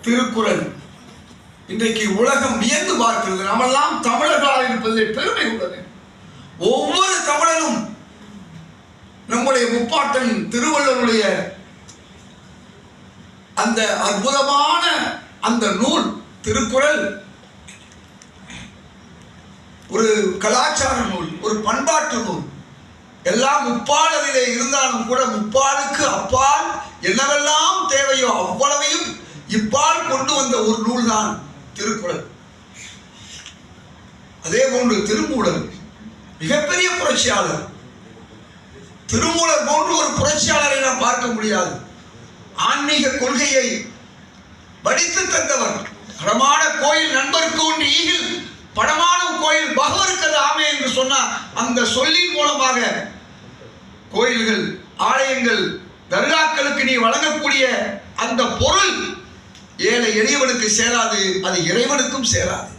திருக்குறள் இன்றைக்கு உலகம் வியந்து பார்க்கிறது. நம்மெல்லாம் தமிழர்களாக இருப்பதில் பெருமை உள்ளது. ஒவ்வொரு தமிழனும் நம்முடைய முப்பாட்டன் திருவள்ளுவருடைய அந்த அற்புதமான அந்த நூல் திருக்குறள் ஒரு கலாச்சார நூல், ஒரு பண்பாட்டு நூல். எல்லாம் முப்பால் அதிலே இருந்தாலும் கூட முப்பாலுக்கு அப்பால் என்னவெல்லாம் தேவையோ அவ்வளவையும் இப்பால் கொண்டு வந்த ஒரு நூல் தான் திருக்குறள். அதே போன்று திருமூலர் மிகப்பெரிய புரட்சியாளர். திருமூலர் போன்று ஒரு புரட்சியாளரை நாம் பார்க்க முடியாது. ஆன்மீக கொள்கையை படித்து தந்தவர். படமான கோயில் நண்பருக்கு ஒன்று ஈகில், படமான கோயில் பகவருக்கு ஆமே என்று சொன்னார். அந்த சொல்லின் மூலமாக கோயில்கள், ஆலயங்கள், தர்காக்களுக்கு நீ வழங்கக்கூடிய அந்த பொருள் ஏழை எளியவனுக்கு சேராது, அது இறைவனுக்கும் சேராது.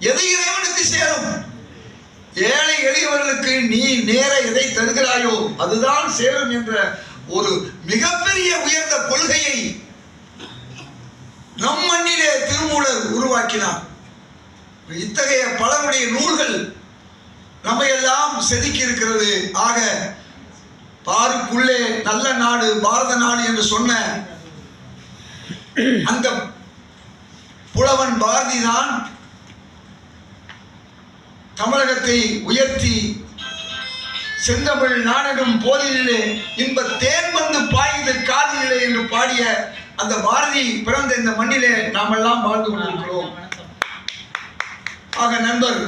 எது இறைவனுக்கு சேரும்? ஏழை எளியவர்களுக்கு நீ நேர எதை தருகிறாயோ அதுதான் சேரும் என்ற ஒரு மிகப்பெரிய உயர்ந்த கொள்கையை நம் மண்ணிலே திருமூலர் உருவாக்கினார். இத்தகைய பலருடைய நூல்கள் நம்மை எல்லாம் செதுக்கி இருக்கிறது. ஆக பாருக்குள்ளே நல்ல நாடு பாரத நாடு என்று சொன்ன அந்த புலவன் பாரதி தான் தமிழகத்தை உயர்த்தி செந்தமிழ் நாடெனும் போதிலே இன்ப தேன் வந்து பாய்ந்து காதிலே என்று பாடிய அந்த பாரதி பிறந்த இந்த மண்ணிலே நாம் எல்லாம் வாழ்ந்து கொண்டிருக்கிறோம். ஆக நண்பர்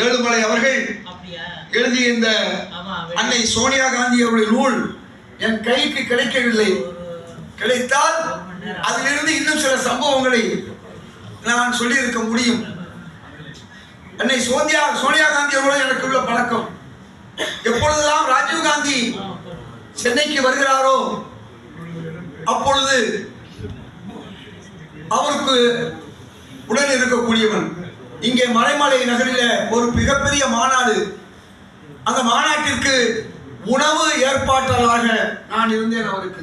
ஏழுமலை அவர்கள் எழுதிய இந்த அன்னை சோனியா காந்தி அவருடைய நூல் என் கைக்கு கிடைக்கவில்லை. கிடைத்தால் அதிலிருந்து இன்னும் சில சம்பவங்களை நான் சொல்லியிருக்க முடியும். அன்னை சோனியா காந்தி அவர்களும் எனக்கு உள்ள பழக்கம். எப்பொழுதெல்லாம் ராஜீவ் காந்தி சென்னைக்கு வருகிறாரோ அப்பொழுது அவருக்கு உடன் இருக்கக்கூடியவன். இங்கே மறைமலை நகரில் ஒரு மிகப்பெரிய மாநாடு. அந்த மாநாட்டிற்கு உணவு ஏற்பாட்டாளராக நான் இருந்தேன் அவருக்கு.